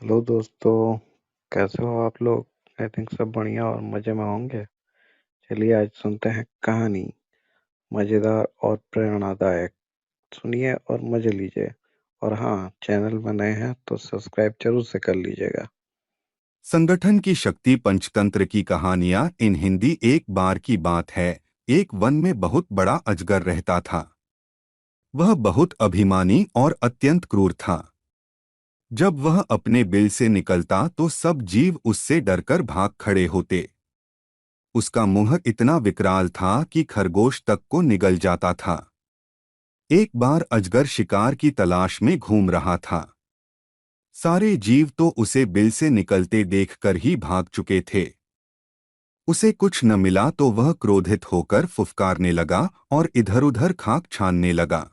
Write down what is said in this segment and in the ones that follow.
Hello दोस्तों। कैसे हो आप लोग? आई थिंक सब बढ़िया और मज़े में होंगे। चलिए आज सुनते हैं कहानी, मज़ेदार और प्रेरणादायक। सुनिए और मज़े लीजिए। और हाँ, चैनल में नए हैं तो सब्सक्राइब जरूर से कर लीजिएगा। संगठन की शक्ति पंचतंत्र की कहानियां इन हिंदी। एक बार की बात है, एक वन में बहुत बड़ा अजगर रहता था। वह बहुत अभिमानी और अत्यंत क्रूर था। जब वह अपने बिल से निकलता तो सब जीव उससे डरकर भाग खड़े होते। उसका मुंह इतना विकराल था कि खरगोश तक को निगल जाता था। एक बार अजगर शिकार की तलाश में घूम रहा था। सारे जीव तो उसे बिल से निकलते देखकर ही भाग चुके थे। उसे कुछ न मिला तो वह क्रोधित होकर फुफकारने लगा और इधर-उधर खाक छानने लगा।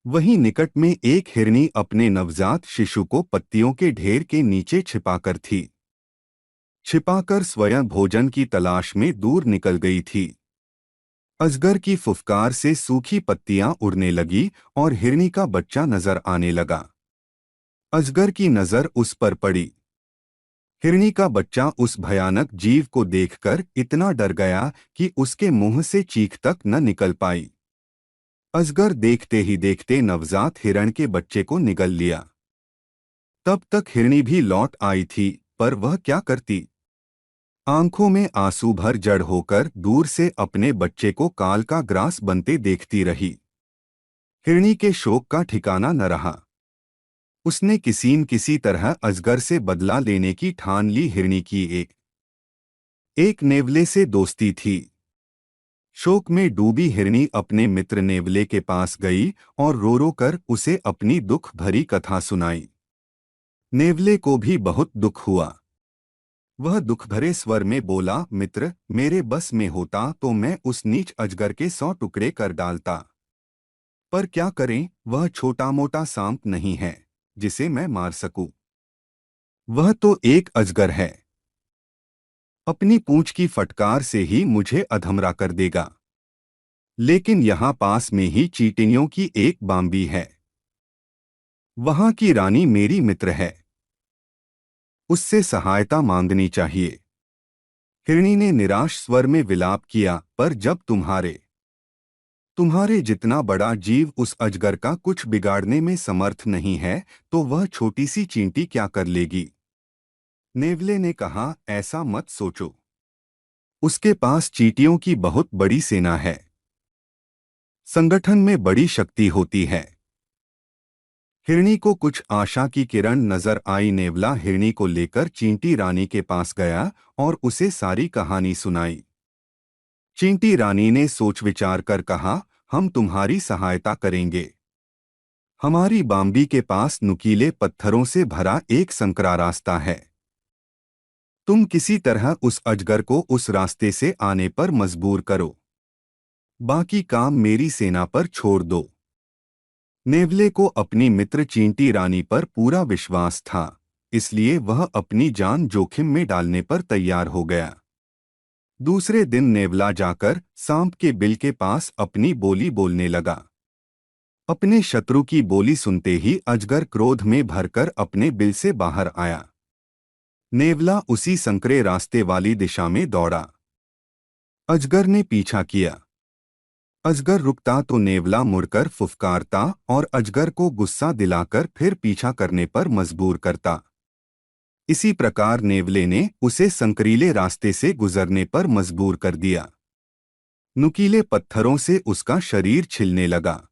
वहीं निकट में एक हिरनी अपने नवजात शिशु को पत्तियों के ढेर के नीचे छिपाकर थी। छिपाकर स्वयं भोजन की तलाश में दूर निकल गई थी। अजगर की फुफकार से सूखी पत्तियां उड़ने लगी और हिरनी का बच्चा नजर आने लगा। अजगर की नजर उस पर पड़ी। हिरनी का बच्चा उस भयानक जीव को देखकर इतना डर गया कि उसके मुंह से चीख तक न निकल पाई। अजगर देखते ही देखते नवजात हिरण के बच्चे को निगल लिया। तब तक हिरनी भी लौट आई थी, पर वह क्या करती। आंखों में आंसू भर जड़ होकर दूर से अपने बच्चे को काल का ग्रास बनते देखती रही। हिरनी के शोक का ठिकाना न रहा। उसने किसी न किसी तरह अजगर से बदला लेने की ठान ली। हिरनी की एक नेवले से दोस्ती थी। शोक में डूबी हिरनी अपने मित्र नेवले के पास गई और रो रो कर उसे अपनी दुख भरी कथा सुनाई। नेवले को भी बहुत दुख हुआ। वह दुख भरे स्वर में बोला, मित्र, मेरे बस में होता तो मैं उस नीच अजगर के 100 टुकड़े कर डालता। पर क्या करें, वह छोटा मोटा सांप नहीं है जिसे मैं मार सकूं। वह तो एक अजगर है। अपनी पूंछ की फटकार से ही मुझे अधमरा कर देगा। लेकिन यहाँ पास में ही चींटियों की एक बाम्बी है। वहां की रानी मेरी मित्र है। उससे सहायता मांगनी चाहिए। हिरनी ने निराश स्वर में विलाप किया, पर जब तुम्हारे तुम्हारे जितना बड़ा जीव उस अजगर का कुछ बिगाड़ने में समर्थ नहीं है, तो वह छोटी सी चींटी क्या कर लेगी। नेवले ने कहा, ऐसा मत सोचो। उसके पास चींटियों की बहुत बड़ी सेना है। संगठन में बड़ी शक्ति होती है। हिरनी को कुछ आशा की किरण नजर आई। नेवला हिरनी को लेकर चींटी रानी के पास गया और उसे सारी कहानी सुनाई। चींटी रानी ने सोच विचार कर कहा, हम तुम्हारी सहायता करेंगे। हमारी बाम्बी के पास नुकीले पत्थरों से भरा एक संकरा रास्ता है। तुम किसी तरह उस अजगर को उस रास्ते से आने पर मजबूर करो। बाकी काम मेरी सेना पर छोड़ दो। नेवले को अपनी मित्र चींटी रानी पर पूरा विश्वास था, इसलिए वह अपनी जान जोखिम में डालने पर तैयार हो गया। दूसरे दिन नेवला जाकर सांप के बिल के पास अपनी बोली बोलने लगा। अपने शत्रु की बोली सुनते ही अजगर क्रोध में भरकर अपने बिल से बाहर आया। नेवला उसी संकरे रास्ते वाली दिशा में दौड़ा। अजगर ने पीछा किया। अजगर रुकता तो नेवला मुड़कर फुफकारता और अजगर को गुस्सा दिलाकर फिर पीछा करने पर मजबूर करता। इसी प्रकार नेवले ने उसे संकरीले रास्ते से गुजरने पर मजबूर कर दिया। नुकीले पत्थरों से उसका शरीर छिलने लगा।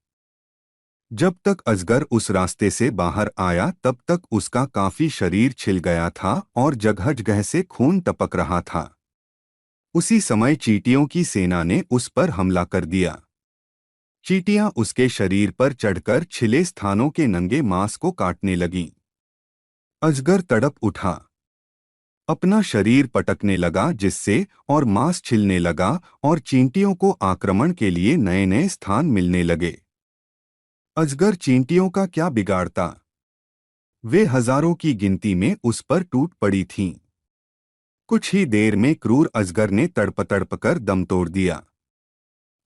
जब तक अजगर उस रास्ते से बाहर आया तब तक उसका काफी शरीर छिल गया था और जगह जगह से खून टपक रहा था। उसी समय चींटियों की सेना ने उस पर हमला कर दिया। चींटियां उसके शरीर पर चढ़कर छिले स्थानों के नंगे मांस को काटने लगीं। अजगर तड़प उठा। अपना शरीर पटकने लगा जिससे और मांस छिलने लगा और चींटियों को आक्रमण के लिए नए नए स्थान मिलने लगे। अजगर चींटियों का क्या बिगाड़ता। वे हजारों की गिनती में उस पर टूट पड़ी थीं। कुछ ही देर में क्रूर अजगर ने तड़प तड़प कर दम तोड़ दिया।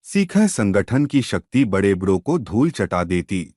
सीखा, संगठन की शक्ति बड़े बड़ों को धूल चटा देती।